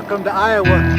Welcome to Iowa.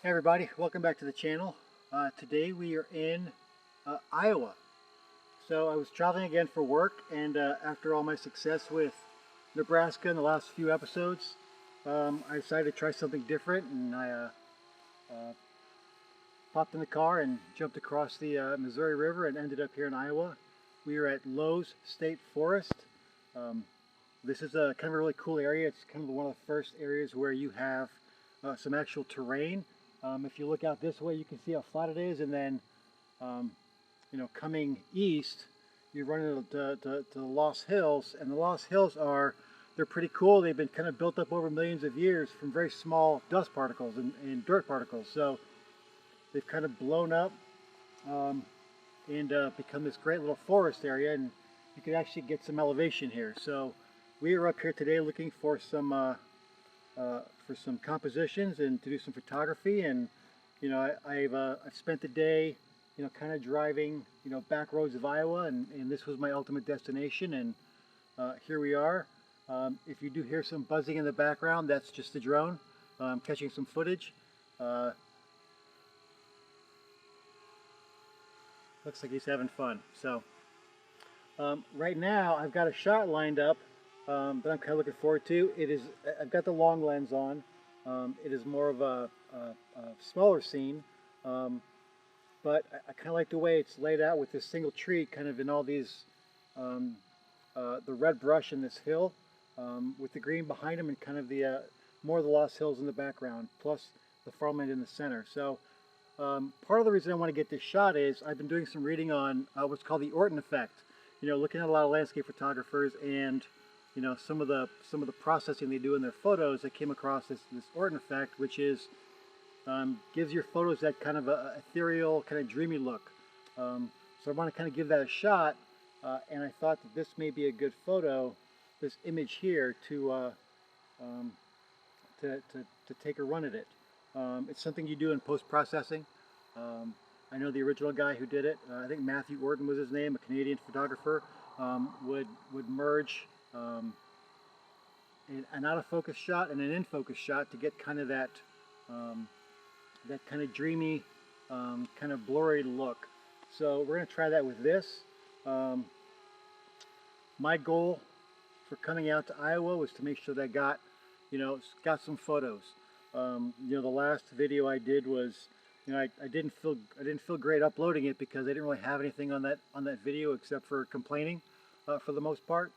Hey everybody, welcome back to the channel. Today we are in Iowa. So I was traveling again for work, and after all my success with Nebraska in the last few episodes, I decided to try something different, and I popped in the car and jumped across the Missouri River and ended up here in Iowa. We are at Lowe's State Forest. This is a kind of a really cool area. It's kind of one of the first areas where you have some actual terrain. If you look out this way, you can see how flat it is, and then coming east, you run into the Loess Hills, and the Loess Hills are they're pretty cool. They've been kind of built up over millions of years from very small dust particles and dirt particles. So they've kind of blown up and become this great little forest area, and you can actually get some elevation here. So we are up here today looking for some compositions and to do some photography. And you know, I've spent the day, you know, kind of driving, you know, back roads of Iowa, and this was my ultimate destination. And here we are. If you do hear some buzzing in the background, that's just the drone catching some footage. Looks like he's having fun. So right now I've got a shot lined up that I'm kind of looking forward to. I've got the long lens on. It is more of a smaller scene, but I kind of like the way it's laid out with this single tree kind of in all these, the red brush in this hill with the green behind him, and kind of the more of the Loess Hills in the background, plus the farmland in the center. So part of the reason I want to get this shot is I've been doing some reading on what's called the Orton effect. You know, looking at a lot of landscape photographers, and you know, some of the processing they do in their photos. I came across this Orton effect, which is gives your photos that kind of a ethereal, kind of dreamy look. So I want to kind of give that a shot, and I thought that this may be a good photo, this image here, to take a run at it. It's something you do in post-processing. I know the original guy who did it, I think Matthew Orton was his name, a Canadian photographer, would merge an out-of-focus shot and an in-focus shot to get kind of that kind of dreamy, kind of blurry look. So we're going to try that with this. My goal for coming out to Iowa was to make sure that I got, you know, got some photos. You know, the last video I did was, you know, I didn't feel great uploading it because I didn't really have anything on that video except for complaining for the most part.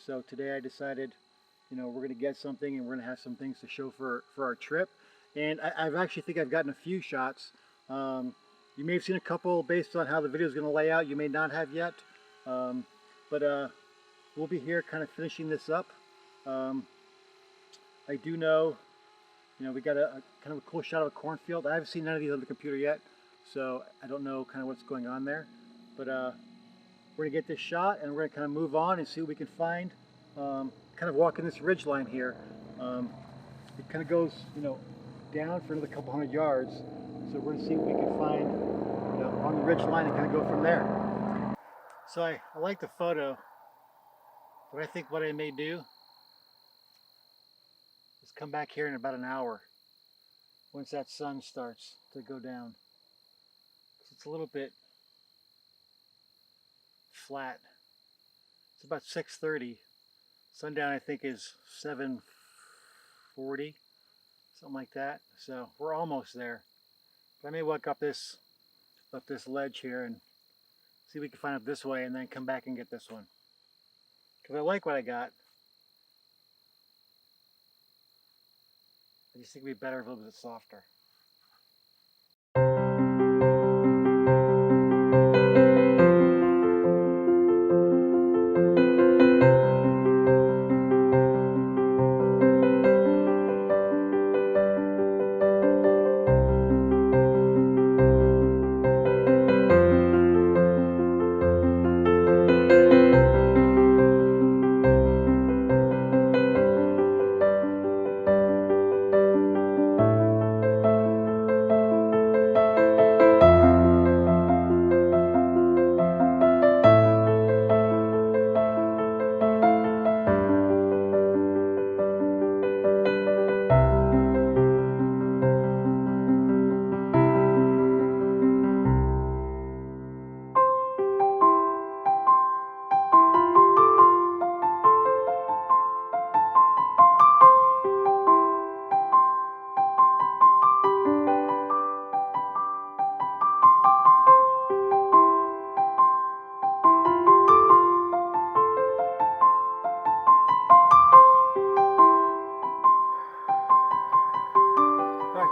So today I decided, you know, we're going to get something, and we're going to have some things to show for our trip. And I've actually think I've gotten a few shots. You may have seen a couple based on how the video is going to lay out. You may not have yet, but we'll be here kind of finishing this up. I do know, you know, we got a kind of a cool shot of a cornfield. I haven't seen none of these on the computer yet, so I don't know kind of what's going on there. But we're gonna get this shot, and we're gonna kind of move on and see what we can find. Kind of walking this ridge line here. It kind of goes, you know, down for another couple hundred yards. So we're gonna see what we can find, you know, on the ridge line, and kind of go from there. So I like the photo, but I think what I may do is come back here in about an hour once that sun starts to go down. It's a little bit flat. It's about 6:30. Sundown I think is 7:40, something like that. So we're almost there. But I may walk up this ledge here and see if we can find it this way, and then come back and get this one. Because I like what I got. I just think it'd be better if it was a bit softer.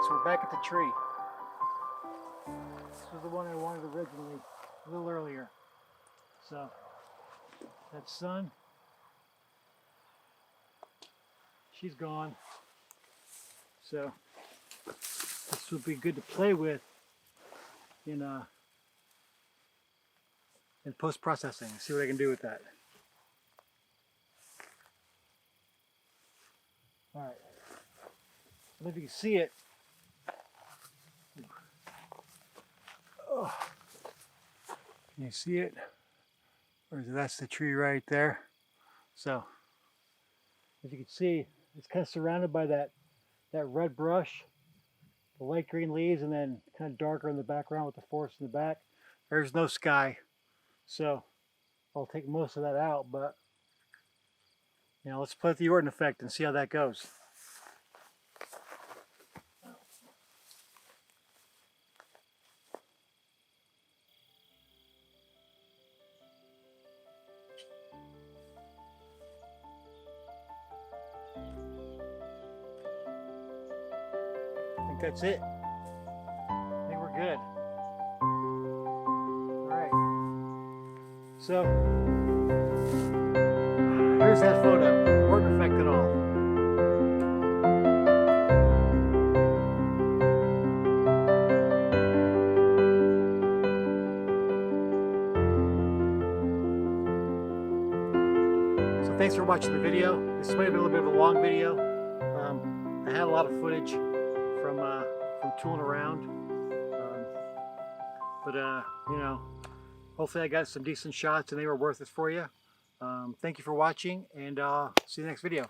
So we're back at the tree. This was the one I wanted originally, a little earlier. So that sun she's gone. So this would be good to play with in post-processing. See what I can do with that. All right. I don't know if you can see it. Oh. Can you see it? Or that's the tree right there. So, as you can see, it's kind of surrounded by that red brush, the light green leaves, and then kind of darker in the background with the forest in the back. There's no sky, so I'll take most of that out, but let's play with the Orton effect and see how that goes. I think that's it. I think we're good. Alright. So, here's that photo. Orton effect and all. So thanks for watching the video. This might have been a little bit of a long video. I had a lot of footage from tooling around, but hopefully I got some decent shots and they were worth it for you. Thank you for watching, and see you in the next video.